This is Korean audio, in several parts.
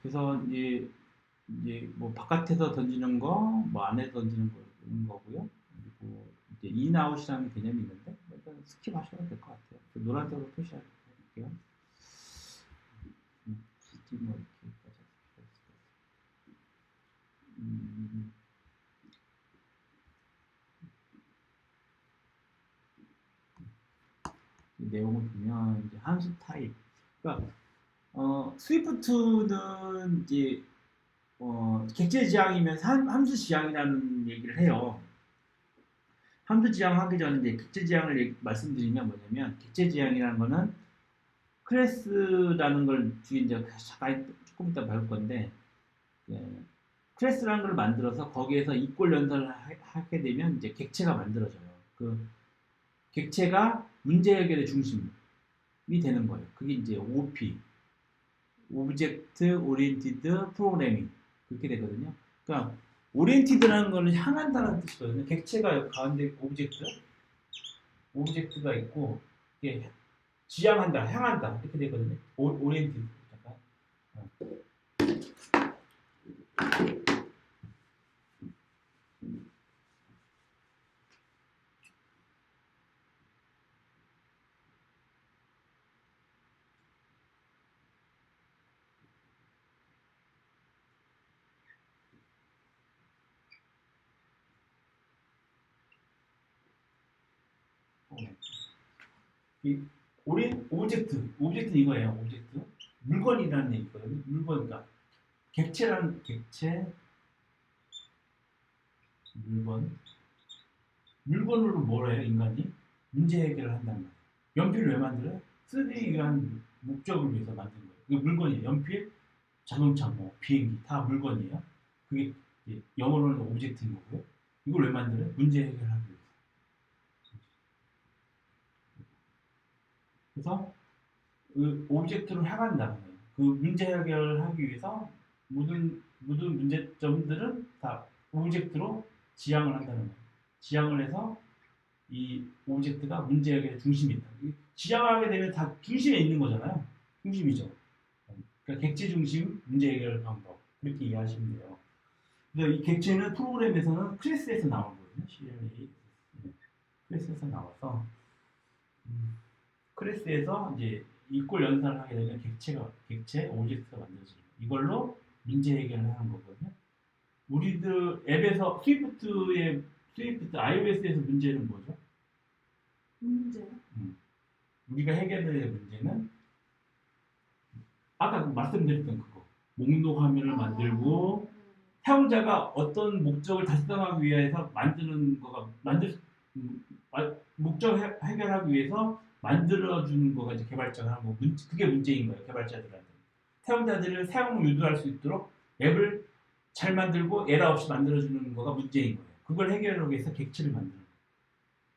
그래서 이제 뭐 바깥에서 던지는 거, 뭐 안에서 던지는 거고요. 그리고 이제 인아웃이라는 개념이 있는데 일단 스킵하셔도 될 것 같아요. 노란색으로 표시할게요. 뭐 이렇게까지 음, 내용을 보면 이제 함수 타입. 그러니까 스위프트는 이제 객체 지향이면 함수 지향이라는 얘기를 해요. 함수 지향하기 전에 이제 객체 지향을 말씀드리면 뭐냐면 객체 지향이라는 거는 클래스라는 걸 뒤에 이제 잠깐 조금 이따 배울 건데 예, 클래스라는 걸 만들어서 거기에서 이꼴 연산을 하게 되면 이제 객체가 만들어져요. 그 객체가 문제 해결의 중심이 되는 거예요. 그게 이제 OP, 오브젝트 오리엔티드 프로그래밍 그렇게 되거든요. 그러니까 오리엔티드라는 거는 향한다는 뜻이거든요. 객체가 가운데 오브젝트가 있고 이게 지향한다, 향한다 이렇게 되거든요. 오리엔티드. 잠깐. 이 오브젝트는 이거예요. 오브젝트. 물건이라는 얘기거든요. 물건, 그러니까 객체라는 객체, 물건. 물건으로 뭘 해요, 인간이? 문제 해결을 한단 말이에요. 연필을 왜 만들어요? 쓰기 위한 목적을 위해서 만든 거예요. 그게 물건이에요. 연필, 자동차, 뭐, 비행기, 다 물건이에요. 그게 영어로는 오브젝트인 거고요. 이걸 왜 만들어요? 문제 해결하기 위해서. 그래서 그 오브젝트로 향한다는 거예요. 그 문제 해결을 하기 위해서 모든 문제점들은 다 오브젝트로 지향을 한다는 거예요. 지향을 해서 이 오브젝트가 문제 해결의 중심이 있다. 지향하게 되면 다 중심에 있는 거잖아요. 중심이죠. 그러니까 객체 중심 문제 해결 방법 그렇게 이해하시면 돼요. 그래서 이 객체는 프로그램에서는 클래스에서 나온 거거든요. CLA 클래스에서 나와서 클래스에서 이제 이꼴 연산을 하게 되면 객체 오브젝트가 만들어지는 거예요. 이걸로 문제 해결을 하는 거거든요. 우리들 앱에서 스위프트 iOS에서 문제는 뭐죠? 문제요? 우리가 해결해야 될 문제는 아까 말씀드렸던 그거 목록 화면을 만들고 사용자가 어떤 목적을 달성하기 위해서 만드는 거가 목적 해결하기 위해서 만들어주는 거가 이제 개발자가 하는 거 그게 문제인 거예요. 개발자들한테 사용자들을 사용을 유도할 수 있도록 앱을 잘 만들고 에러 없이 만들어주는 거가 문제인 거예요. 그걸 해결하기 위해서 객체를 만드는 거예요.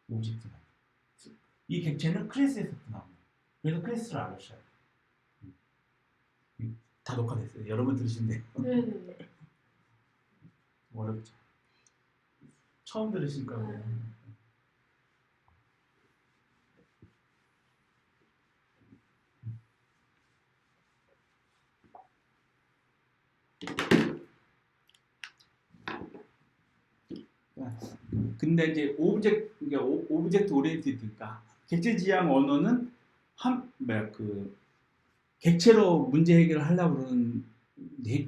오브젝트가. 이 객체는 클래스에서부터 나옵니다. 그래서 클래스를 알아주셔야 돼요. 다 녹화됐어요. 여러분 들으시면 돼요. 네네. 어렵죠. 처음 들으시니까 그래요. 근데 이제 오브젝트 오리엔티드니까 객체 지향 언어는 객체로 문제 해결을 하려고 그러는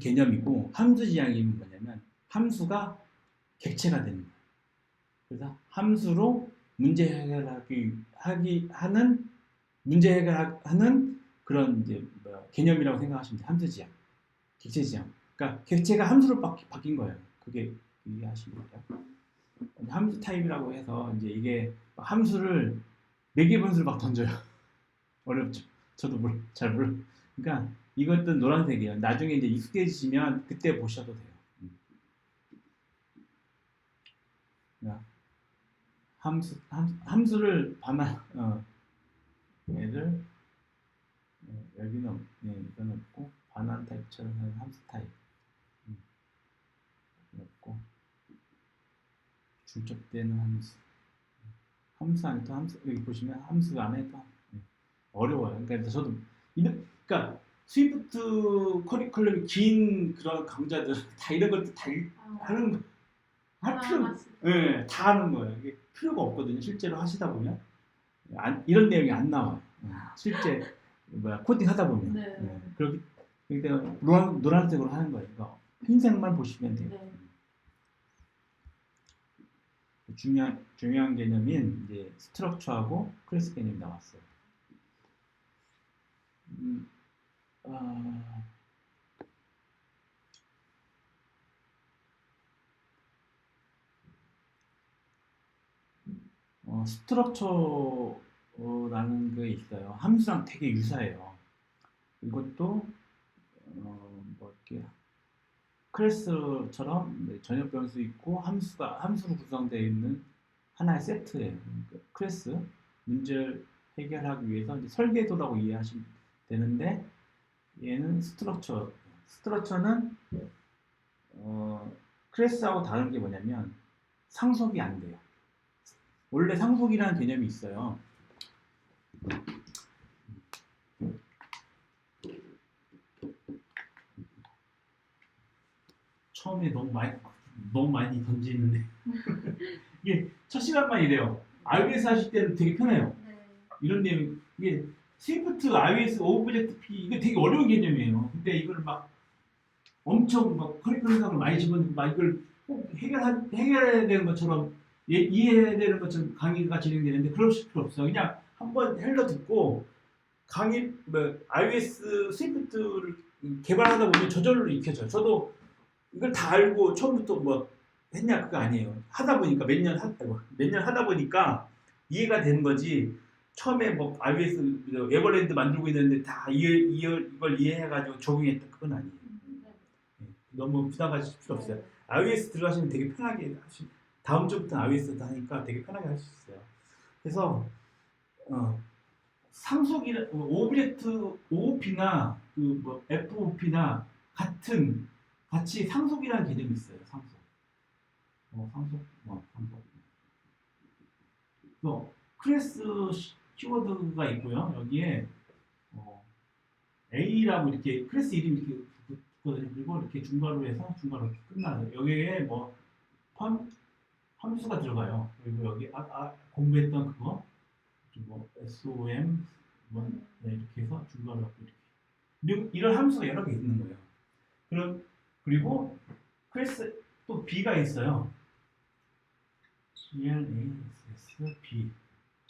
개념이고 함수 지향이 뭐냐면 함수가 객체가 되는 거예요. 그래서 함수로 문제 하는 문제 해결하는 그런 이제 개념이라고 생각하시면 돼요. 함수 지향, 객체 지향. 그러니까 객체가 함수로 바뀐 거예요. 그게 이해하시면 돼요. 함수 타입이라고 해서 이제 이게 함수를 네 개 분수를 막 던져요. 어렵죠. 저도 잘 몰라. 그러니까 이것도 노란색이에요. 나중에 이제 익숙해지시면 그때 보셔도 돼요. 그러니까 함수를 얘를 여기는 이건 없고 반환 타입처럼 하는 함수 타입 없고 중첩되는 함수 안에 또 함수 여기 보시면 함수 안에 또 어려워요. 그러니까 저도 그러니까 스위프트 커리큘럼이 긴 그런 강좌들 다 이런 것도 다 하는 할 필요 예, 다 하는 거예요. 이게 필요가 없거든요. 실제로 하시다 보면 이런 내용이 안 나와요. 실제 코딩 하다 보면 네. 그렇기 때문에 노란색으로 하는 거예요. 그러니까 흰색만 보시면 돼요. 네. 중요한 개념인 이제 스트럭처하고 클래스 개념이 나왔어요. 아, 스트럭처라는 게 있어요. 함수랑 되게 유사해요. 이것도 뭐 이렇게 클래스처럼 전역 변수 있고 함수로 구성되어 있는 하나의 세트예요. 그러니까 클래스 문제를 해결하기 위해서 이제 설계도라고 이해하시면 되는데 얘는 스트럭처. 스트럭처는 클래스하고 다른 게 뭐냐면 상속이 안 돼요. 원래 상속이라는 개념이 있어요. 처음에 너무 많이 던지는데 이게 첫 시간만 이래요. iOS 하실 때는 되게 편해요. 네. 이런 내용 이게 스위프트, iOS, 오브젝트 P 이게 되게 어려운 개념이에요. 근데 이걸 막 엄청 막 커리큘럼상을 많이 집어넣고 막 이걸 꼭 해결해야 되는 것처럼 이해해야 되는 것처럼 강의가 진행되는데 그럴 필요 없어요. 그냥 한번 헬러 듣고 강의 iOS 스위프트를 개발하다 보면 저절로 익혀져요. 저도 이걸 다 알고 처음부터 뭐 했냐 그거 아니에요. 하다 보니까 몇 년 하다 보니까 이해가 되는 거지. 처음에 뭐 iOS 에버랜드 만들고 있는데 다 이걸 이해해가지고 적용했다 그건 아니에요. 네. 너무 부담 가질 필요 없어요. iOS 들어가시면 되게 편하게 다음 주부터 iOS 하니까 되게 편하게 할 수 있어요. 그래서 상속이나 오브젝트 OOP나 그 뭐 FOP나 같이 상속이라는 개념이 있어요. 상속. 상속. 또 클래스 키워드가 있고요. 여기에 A라고 이렇게 클래스 이름이 이렇게 붙거든요. 그리고 이렇게 중괄호 해서 중괄호 이렇게 끝나요. 여기에 뭐 함수가 들어가요. 그리고 여기 공부했던 그거 뭐 SOM 이렇게 해서 중괄호 이렇게 이런 함수가 여러 개 있는 거예요. 그리고 클래스 또 B가 있어요. CLASS B.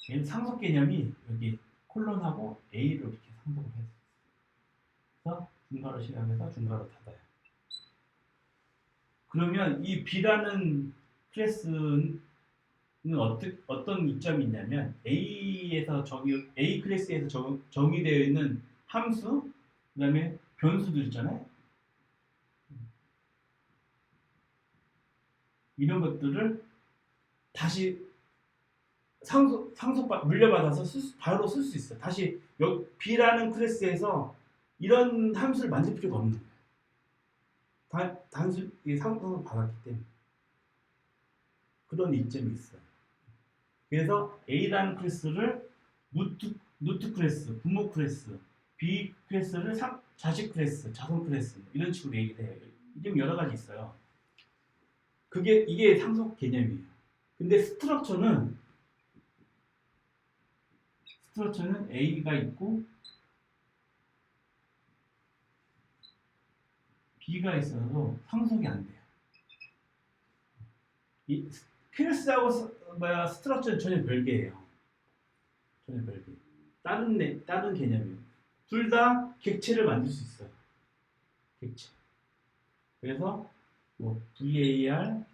얘는 상속 개념이 여기 콜론하고 A로 이렇게 상속을 해서 중괄호 시작해서 중괄호 닫아요. 그러면 이 B라는 클래스는 어떤 이점이 있냐면 A 클래스에서 정의되어 있는 함수, 그다음에 변수들 있잖아요. 이런 것들을 다시 물려받아서 바로 쓸 수 있어요. 다시 B라는 클래스에서 이런 함수를 만들 필요가 없는 거예요. 단순히 상속을 받았기 때문에. 그런 이점이 있어요. 그래서 A라는 클래스를 루트 클래스, 부모 클래스, B 클래스를 자식 클래스, 자손 클래스 이런 식으로 얘기를 해요. 이름 여러 가지 있어요. 이게 상속 개념이에요. 근데 스트럭처는 A가 있고 B가 있어서 상속이 안 돼요. 이 클래스하고 스트럭처는 전혀 별개예요. 전혀 별개. 다른 개념이에요. 둘 다 객체를 만들 수 있어요. 객체. 그래서 뭐 VAR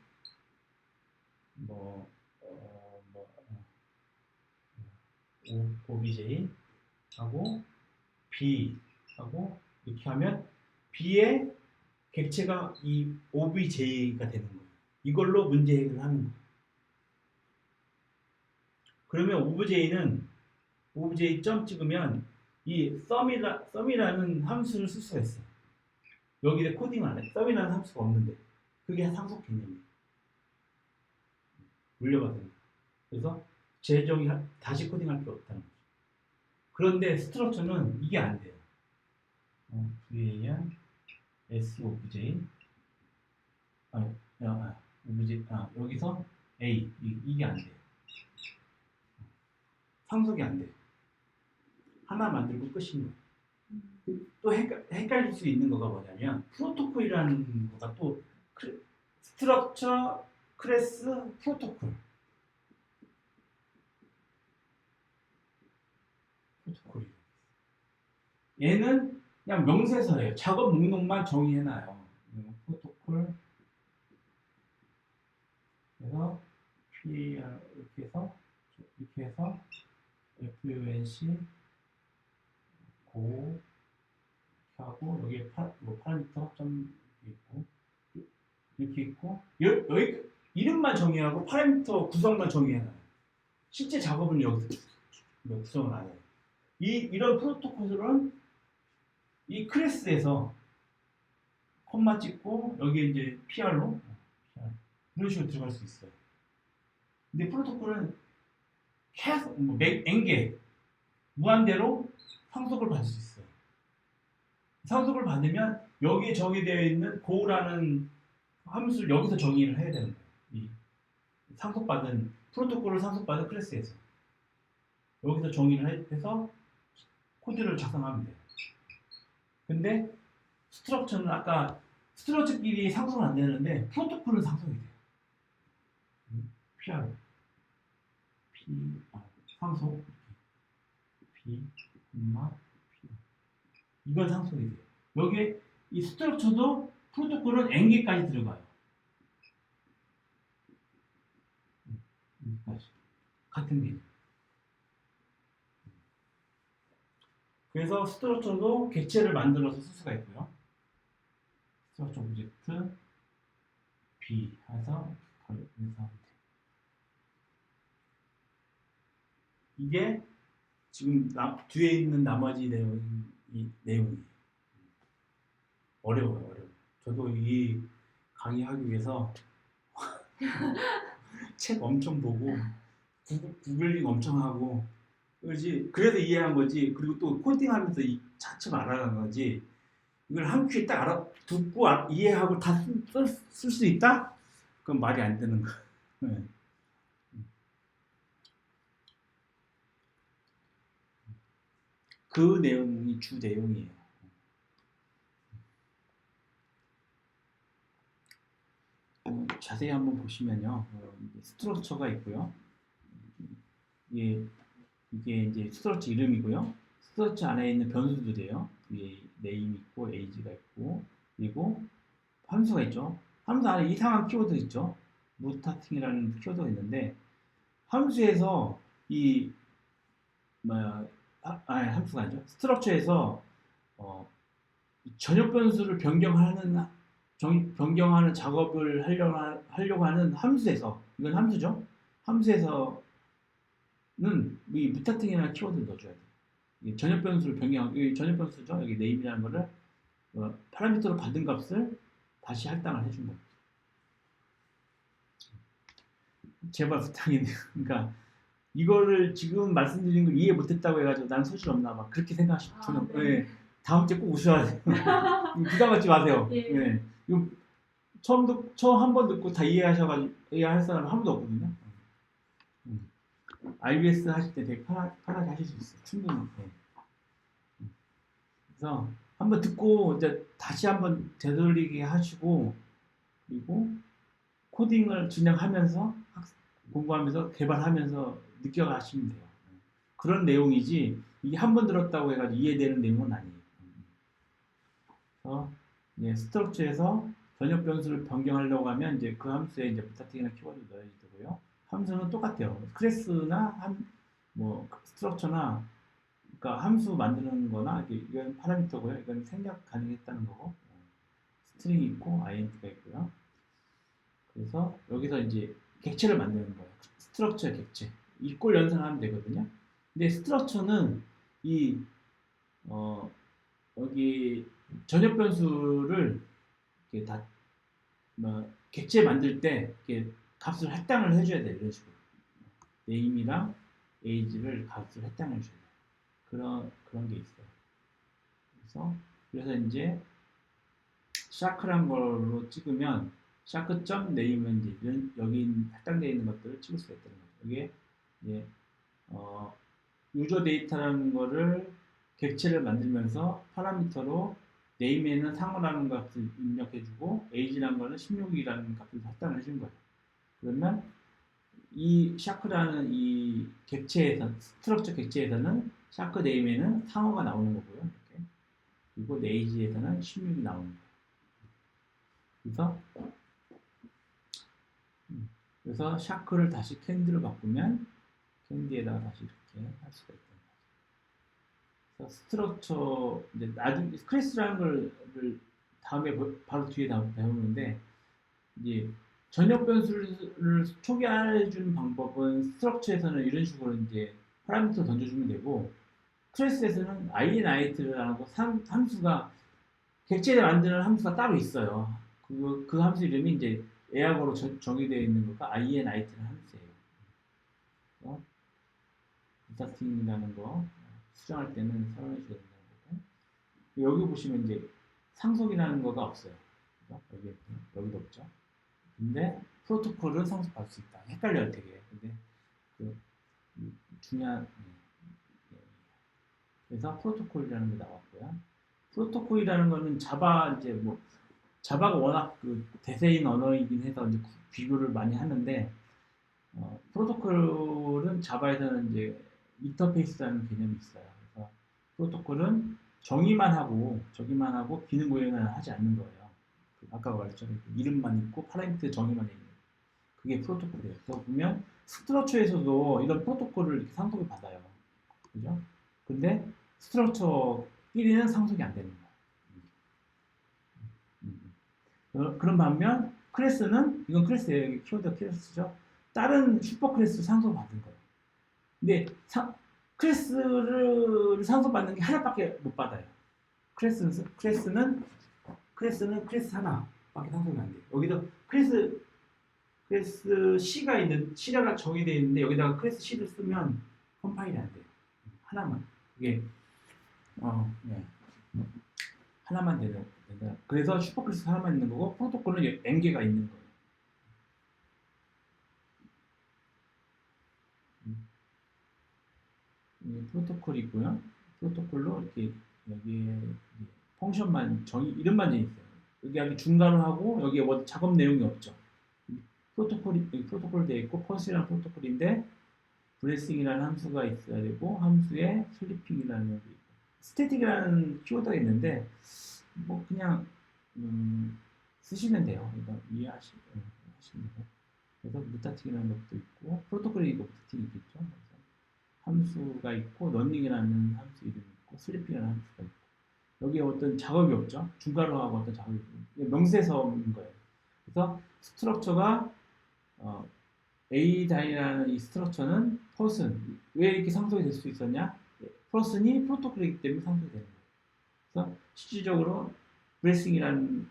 OBJ 하고 B 하고 이렇게 하면 B의 객체가 이 OBJ가 되는 거예요. 이걸로 문제 해결을 하는 거예요. 그러면 OBJ 점 찍으면 이 sum이라는 함수를 쓸 수가 있어요. 여기에 코딩을 안 해. sum이라는 함수가 없는데 그게 상속 개념이에요. 물려받는 거예요. 그래서 다시 코딩할 필요 없다는 거죠. 그런데 스트럭처는 이게 안 돼요. VAR S OBJ OBJ 여기서 A 이게 안 돼. 상속이 안 돼. 하나 만들고 끝인 거야. 또 헷갈릴 수 있는 거가 뭐냐면 프로토콜이라는 거가 또 스트럭처, 클래스, 프로토콜. 프로토콜이. 얘는 그냥 명세서예요. 작업 목록만 정의해놔요. 프로토콜. 그래서 PAR 이렇게 해서 FUNC 고 하고 여기에 파라미터 점 있고 이렇게 있고 여기 이름만 정의하고 파라미터 구성만 정의해놔요. 실제 작업은 여기서 구성을 안 해요. 이런 프로토콜은 이 클래스에서 콤마 찍고 여기에 이제 PR로 이런 식으로 들어갈 수 있어요. 근데 프로토콜은 계속 N개 무한대로 상속을 받을 수 있어요. 상속을 받으면 여기에 정의되어 있는 go라는 함수를 여기서 정의를 해야 되는 거예요. 이 상속받은 프로토콜을 상속받은 클래스에서 여기서 정의를 해서 코드를 작성하면 돼요. 근데 스트럭처는 아까 스트럭처끼리 상속은 안 되는데 프로토콜은 상속이 돼요. PR 상속 P, P 이건 상속이 돼요. 여기에 이 스트럭처도 프로토콜은 N개까지 들어가요. 여기까지 같은 개. 그래서 스트럭처도 객체를 만들어서 쓸 수가 있고요. 스트럭처 오브젝트 B 해서 이게 지금 뒤에 있는 나머지 내용이 어려워요. 저도 이 강의하기 위해서 책 엄청 보고 구글링 엄청 하고 그래서 이해한 거지. 그리고 또 코딩하면서 차츰 알아간 거지. 이걸 한 큐에 딱 듣고 이해하고 다 쓸 수 있다? 그건 말이 안 되는 거. 네. 그 내용이 주 내용이에요. 자세히 한번 보시면요, 스트럭처가 있고요. 이게 이제 스트럭처 이름이고요. 스트럭처 안에 있는 변수들이에요. 위에 네임 있고 에이지가 있고 그리고 함수가 있죠. 함수 안에 이상한 키워드 있죠. 루타팅이라는 키워드가 있는데 함수에서 함수가 아니죠. 스트럭처에서 전역 변수를 변경하는 작업을 하려고 하는 함수에서 이건 함수죠. 함수에서는 이 루타팅이라는 키워드를 넣어줘야 돼요. 전역 변수를 이 전역 변수죠. 여기 네임이라는 거를 파라미터로 받은 값을 다시 할당을 해준 거예요. 제발 부탁이네요. 그러니까 이거를 지금 말씀드린 걸 이해 못했다고 해가지고 난 소질 없나 막 그렇게 생각하시는 분은 네. 다음 주에 꼭 오셔야 돼요. 부담 갖지 마세요. 예. 네. 처음 한 번 듣고 다 이해할 사람 한 번도 없거든요. IBS 하실 때 되게 편하게 하실 수 있어요. 충분히. 네. 그래서 한번 듣고 이제 다시 한번 되돌리게 하시고 그리고 코딩을 진행하면서 공부하면서 개발하면서 느껴가시면 돼요. 그런 내용이지 이게 한 번 들었다고 해가지고 이해되는 내용은 아니에요. 그래서 스트럭처에서 전역 변수를 변경하려고 하면 이제 그 함수에 이제 부타팅이나 키워드 넣어야 되고요. 함수는 똑같아요. 클래스나 스트럭처나 그러니까 함수 만드는 거나 이건 파라미터고요. 이건 생략 가능했다는 거고 스트링이 있고 INT가 있고요. 그래서 여기서 이제 객체를 만드는 거예요. 스트럭처의 객체. 이꼴 연산하면 되거든요. 근데 스트럭처는 여기 전역 변수를 이렇게 다 객체 만들 때 이렇게 값을 할당을 해줘야 돼요. 이런 식으로 네임이랑 에이지를 값을 할당을 해줘야 돼요. 그런 게 있어요. 그래서 그래서 이제 샤크란 걸로 찍으면 샤크.점 네임은 이제 여기 할당되어 있는 것들을 찍을 수가 있다는 거죠. 이게 이제 유저 데이터라는 거를 객체를 만들면서 파라미터로 네임에는 상어라는 값을 입력해주고 에이지라는 거는 16이라는 값을 할당을 해준 거예요. 그러면 이 샤크라는 이 객체에서 스트럭처 객체에서는 샤크 네임에는 상어가 나오는 거고요. 이렇게. 그리고 에이지에서는 16이 나오는 거예요. 그래서 샤크를 다시 캔디로 바꾸면 캔디에다가 다시 이렇게 할 수가 있다. 그래서 스트럭처 이제 나중에 클래스라는 걸 다음에 바로 뒤에 배우는데 이제 전역 변수를 초기화해 주는 방법은 스트럭처에서는 이런 식으로 이제 파라미터 던져주면 되고 클래스에서는 init라고 함수가 객체를 만드는 함수가 따로 있어요. 그 함수 이름이 이제 에어거로 정의되어 있는 거가 init라는 함수예요. 그래서 스타팅이라는 거 수정할 때는 설명해 줘야 된다는 거고 여기 보시면 이제 상속이라는 거가 없어요. 여기도 없죠. 근데 프로토콜은 상속할 수 있다. 헷갈려요 되게. 근데 그 중요한 그래서 프로토콜이라는 게 나왔고요. 프로토콜이라는 거는 자바 이제 뭐 자바가 워낙 그 대세인 언어이긴 해서 이제 비교를 많이 하는데 프로토콜은 자바에서는 이제 인터페이스라는 개념이 있어요. 그래서 프로토콜은 정의만 하고 기능 구현을 하지 않는 거예요. 아까 말했처럼 이름만 있고 파라미터 정의만 있는 그게 프로토콜이에요. 그래서 보면 스트럭처에서도 이런 프로토콜을 이렇게 상속을 받아요. 그죠? 근데 스트럭처끼리는 상속이 안 되는 거예요. 그런 반면 클래스는 이건 클래스예요. 여기 키워드 클래스죠. 다른 슈퍼 클래스 상속받은 거예요. 근데 클래스를 상속받는 게 하나밖에 못 받아요. 클래스는 클래스 하나밖에 상속이 안 돼요. 여기도 클래스 C가 C가 정의되어 있는데 여기다가 클래스 C를 쓰면 컴파일이 안 돼요. 하나만. 이게 네. 하나만 된다. 그래서 슈퍼클래스 하나만 있는 거고 프로토콜은 N개가 있는 거예요. 프로토콜이고요. 프로토콜로 이렇게 여기에 펑션만 이름만 돼 있어요. 여기 중괄호 하고 여기에 뭐 작업 내용이 없죠. 프로토콜 되어 있고 펄스라는 프로토콜인데 브레싱이라는 함수가 있어야 되고 함수에 슬리핑이라는 게 있고 스태틱이라는 키워드가 있는데 뭐 그냥 쓰시면 돼요. 이거 이해하시면 돼요. 그래서 무타틱이라는 것도 있고 프로토콜이 이거 무타틱이 있겠죠. 그래서 함수가 있고 런닝이라는 함수 이름이 있고 슬리핑이라는 함수가 있고 여기에 어떤 작업이 없죠. 중괄호하고 어떤 작업이 없고 명세서인 거예요. 그래서 스트럭처가 A 단이라는 이 스트럭처는 퍼슨 왜 이렇게 상속이 될 수 있었냐? 퍼슨이 프로토콜이기 때문에 상속이 되는 거예요. 그래서 실질적으로 브레싱이라는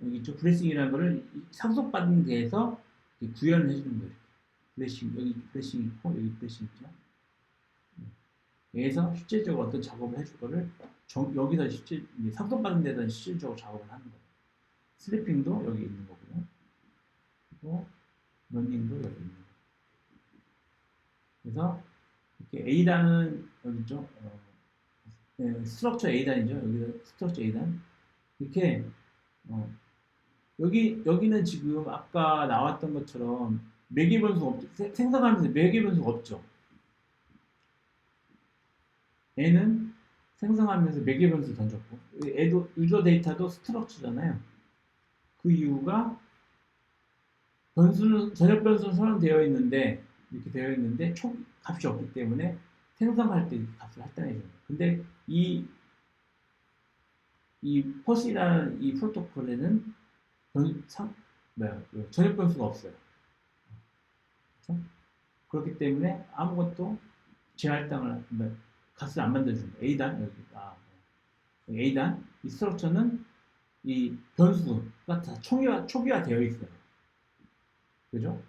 여기 있죠. 브레싱이라는 거를 상속받은 데에서 구현을 해주는 거예요. 브레싱 여기 브레싱 있고 여기 브레싱 있죠. 여기서 실질적으로 어떤 작업을 해줄 거를 여기서 상속받은 데서 실질적으로 작업을 하는 거예요. 슬리핑도 여기 있는 거고요. 그리고 런닝도 여기 있는 거예요. 그래서 이렇게 A단은 여기죠. 스트럭처 A단이죠. 여기서 스트럭처 A단 이렇게 여기는 지금 아까 나왔던 것처럼 매개 변수가 없죠. 생성하면서 매개 변수가 없죠. 얘는 생성하면서 매개 변수 던졌고 얘도 유저 데이터도 스트럭처잖아요. 그 이유가 변수는 전역 변수는 선언되어 있는데 이렇게 되어 있는데 값이 없기 때문에 생성할 때 값을 할당해 줍니다. 근데 이 퍼시라는 이 프로토콜에는 전역 변수가 없어요. 그렇죠? 그렇기 때문에 아무것도 재할당을 값을 안 만들어줍니다. A단 A단 이 스트럭처는 이 변수가 다 초기화되어 있어요. 그죠?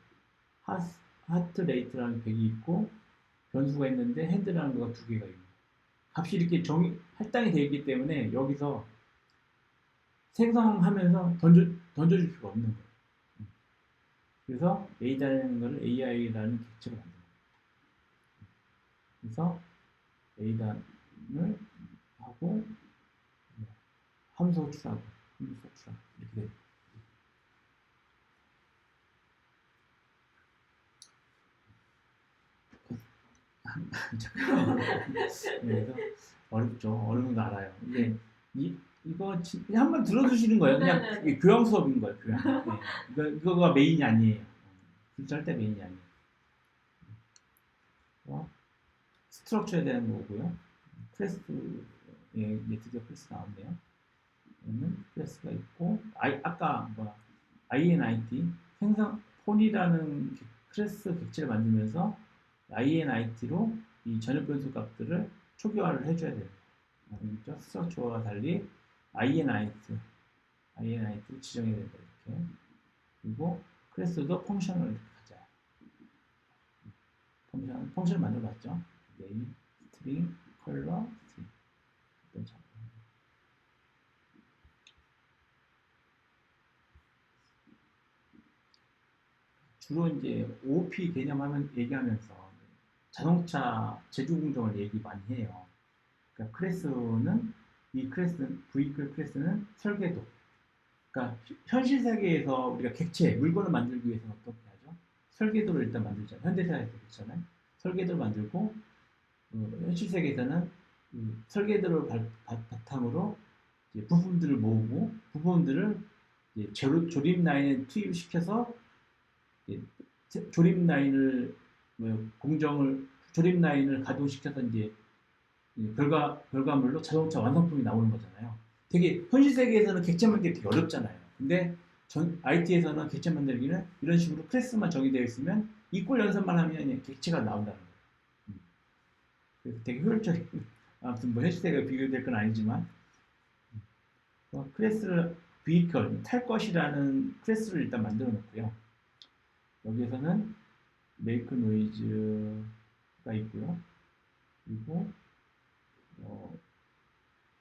하트 레이트라는 객이 있고 변수가 있는데 핸드라는 거가 두 개가 있고 값이 이렇게 할당이 되어 있기 때문에 여기서 생성하면서 던져줄 수가 없는 거예요. 그래서 A라는 거를 AI라는 객체로 만드는 거예요. 그래서 A단을 하고 함수 호출하고 이렇게 돼요. 그래서 어렵죠. 어려운 거 알아요. 근데 이거 한번 들어주시는 거예요. 그냥 네네. 교양 수업인 거예요. 교양. 네. 이거가 메인이 아니에요. 절대 메인이 아니에요. 스트럭처에 대한 거고요. 클래스, 예, 드디어 클래스 나왔네요. 얘는 클래스가 있고, 아까 INIT 생성 폰이라는 클래스 객체를 만들면서 INIT로 이 전역 변수 값들을 초기화를 해줘야 돼요. 알겠죠? 스트럭처와 달리 INIT를 지정해야 된다 이렇게. 그리고 클래스도 펑션을 이렇게 가져요. 펑션을 만들어봤죠. 네임, 스트링, 컬러, 스트링. 주로 이제 OOP 개념하면 얘기하면서 자동차 제조 공정을 얘기 많이 해요. 그러니까 브이클 클래스는 설계도. 그러니까 현실 세계에서 우리가 객체, 물건을 만들기 위해서는 어떻게 하죠? 설계도를 일단 만들잖아요. 현대사에서 그렇잖아요. 설계도를 만들고 현실 세계에서는 설계도를 바탕으로 이제 부품들을 모으고 부품들을 이제 조립 라인에 투입시켜서 조립 라인을 조립 라인을 가동시켜서 이제 결과물로 자동차 완성품이 나오는 거잖아요. 되게 현실 세계에서는 객체 만들기 되게 어렵잖아요. 근데 IT에서는 객체 만들기는 이런 식으로 클래스만 정의되어 있으면 이꼴 연산만 하면 객체가 나온다는 거예요. 그래서 되게 효율적인 아무튼 현실 세계가 비교될 건 아니지만 클래스를 비이컬 탈 것이라는 클래스를 일단 만들어 놓고요. 여기에서는 make noise가 있고요. 그리고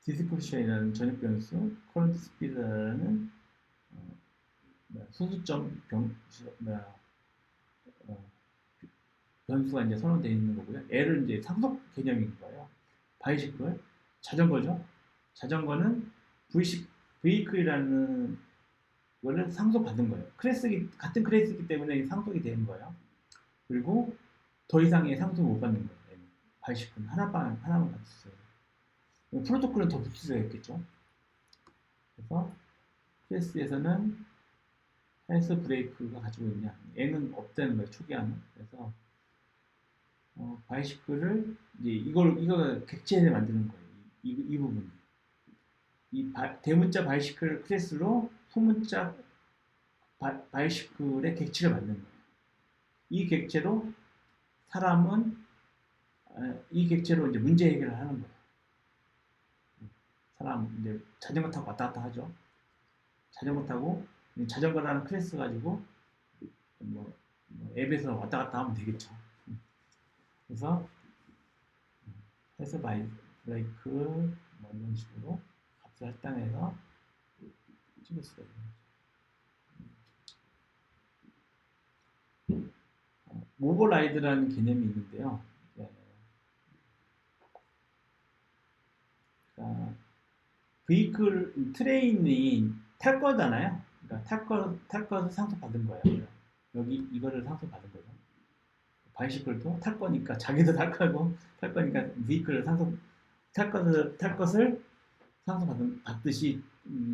디스크리션이라는 전역 변수, current speed라는 소수점 변수가 이제 선언되어 있는 거고요. L은 이제 상속 개념인 거예요. 바이시클, 자전거죠. 자전거는 브레이크라는 거를 상속받은 거예요. 같은 클래스이기 때문에 상속이 되는 거예요. 그리고 더 이상의 상속을 못 받는 거예요. 바이시클은 하나만 받을 수 있어요. 프로토콜은 더 붙일 수가 있겠죠. 그래서 클래스에서는 헬스 브레이크가 가지고 있냐? N은 없다는 거예요. 초기화는. 그래서 바이시클을 이제 이거가 객체에 만드는 거예요. 이 부분. 대문자 바이시클 클래스로 소문자 바이시클의 객체를 만드는 거예요. 이 객체로 이 객체로 이제 문제 해결을 하는 거예요. 사람 이제 자전거 타고 왔다 갔다 하죠. 자전거 타고 자전거라는 클래스 가지고 앱에서 왔다 갔다 하면 되겠죠. 그래서 헬스 브레이크 이런 식으로 값을 할당해서 찍을 수가 있는 거죠. 모버라이드라는 개념이 있는데요. 그러니까 브이클 트레인이 탈 거잖아요. 그러니까 탈 것을 상속받은 거예요. 여기 이거를 상속받은 거죠. 바이시클도 탈 거니까 자기도 탈 거니까 브이클을 탈 것을 상속받듯이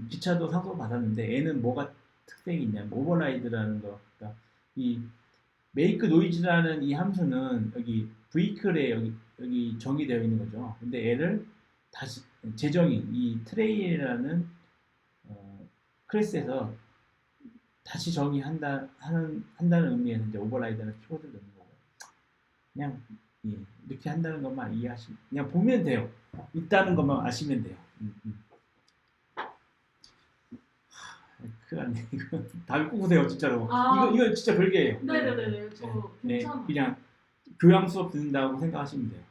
기차도 상속받았는데 얘는 뭐가 특색이 있냐면 오버라이드라는 거. 그러니까 이 메이크 노이즈라는 이 함수는 여기 브이클에 여기 정의되어 있는 거죠. 근데 얘를 다시 이 트레이라는 클래스에서 다시 한다는 의미에서 이제 오버라이드는 키워드를 넣는 거고요. 그냥 이렇게 한다는 것만 그냥 보면 돼요. 있다는 것만 아시면 돼요. 큰일 났네. 이거 답이 ቁ구세요 진짜로. 이거 진짜 별개예요. 네네네. 저 괜찮아요. 그냥 교양 수업 듣는다고 생각하시면 돼요.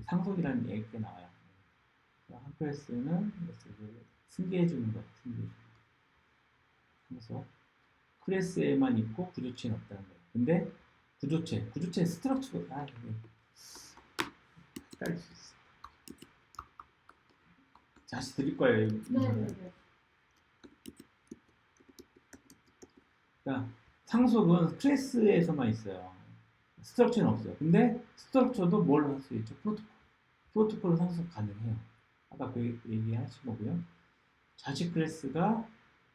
상속이라는 얘기가 나와요. 한 클래스는 메소드를 승계해주는 거예요. 승계해주는 거. 그래서 클래스에만 있고 구조체는 없다는 거예요. 근데 구조체 스트럭처가 이게 헷갈릴 수 있어. 다시 드릴 거예요. 이 문제는. 네네네. 그러니까 상속은 클래스에서만 있어요. 스트럭처는 없어요. 근데 스트럭처도 뭘 할 수 있죠? 프로토콜로 상속 가능해요. 아까 그 얘기하신 거고요. 자식 클래스가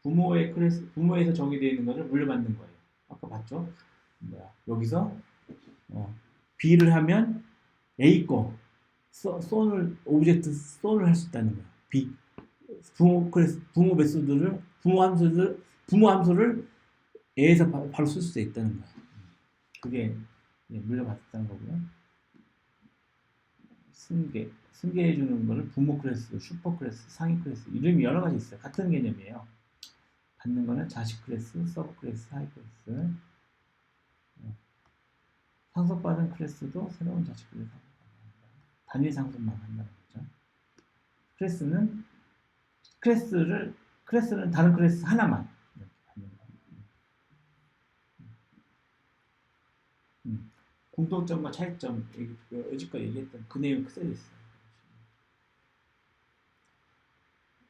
부모에서 정의되어 있는 것을 물려받는 거예요. 아까 봤죠? 여기서 B를 하면 A 거 오브젝트 쏜을 할 수 있다는 거예요. B 부모 함수를 A에서 바로 쓸 수 있다는 거예요. 그게 물려받았다는 거고요. 승계해 주는 거를 부모 클래스, 슈퍼 클래스, 상위 클래스 이름이 여러 가지 있어요. 같은 개념이에요. 받는 거는 자식 클래스, 서브 클래스, 하위 클래스. 상속받은 클래스도 새로운 자식 클래스 단위 상속만 한다는 거죠. 클래스는 다른 클래스 하나만 이렇게 받는 거예요. 공통점과 차이점 여지껏 얘기했던 그 내용이 써져 있어요.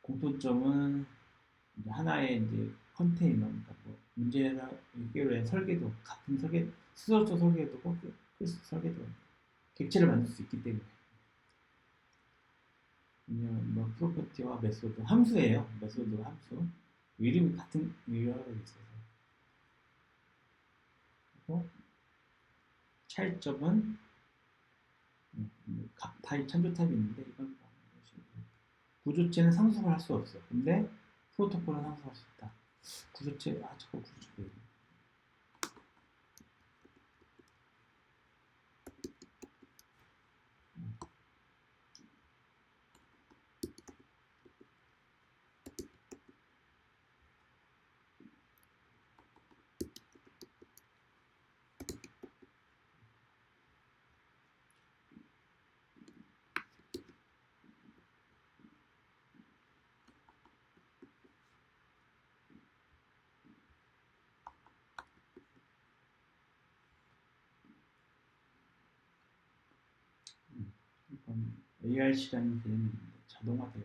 공통점은 이제 하나의 이제 컨테이너, 그러니까 뭐 문제나 해결의 설계도 같은 스트럭처 설계도고 클래스 설계도 객체를 만들 수 있기 때문에. 뭐 프로퍼티와 메소드 함수예요. 메소드가 함수. 이름이 같은 유형으로 있어서. 그리고 차이점은 각 타입 참조 타입이 있는데 이건 구조체는 상속을 할 수 없어. 근데 프로토콜은 상속할 수 있다. 구조체 저거 구조체. ARC라는 개념이 있는데 자동화되어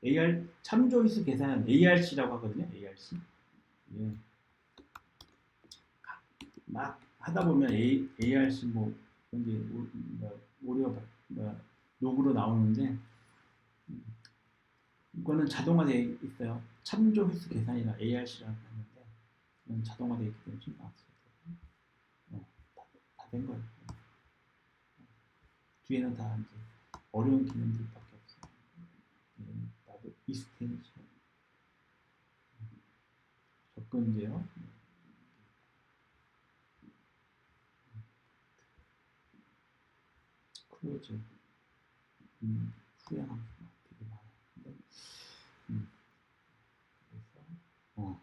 AR 참조위수 계산은 ARC라고 하거든요. ARC. 예. 막 하다 보면 ARC 뭐 그런 게 오류가 로그로 나오는데 이거는 자동화되어 있어요. 참조위수 계산이나 ARC라고 하는데 이건 자동화되어 있기 때문에 신경 안 써도 다 된 거예요. 뒤에는 다 이제 어려운 기능들밖에 없어요. 나도 이스텐이죠. 접근제요. 클로즈. 후회함 되게 많아요. 근데, 그래서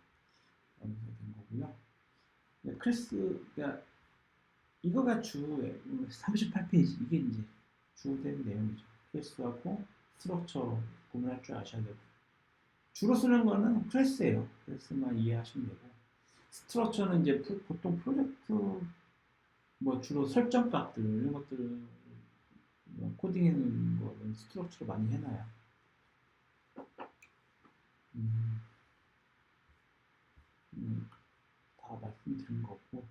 여기서 된 거고요. 클래스, 그러니까 이거가 주 38페이지 이게 이제 주된 내용이죠. 클래스하고 스트럭처 구분할 줄 아셔야 되고 주로 쓰는 거는 클래스예요. 클래스만 이해하시면 되고 스트럭처는 이제 보통 프로젝트 뭐 주로 설정 값들 이런 것들 코딩해놓은 거는 스트럭처로 많이 해놔요. 다 말씀드린 거고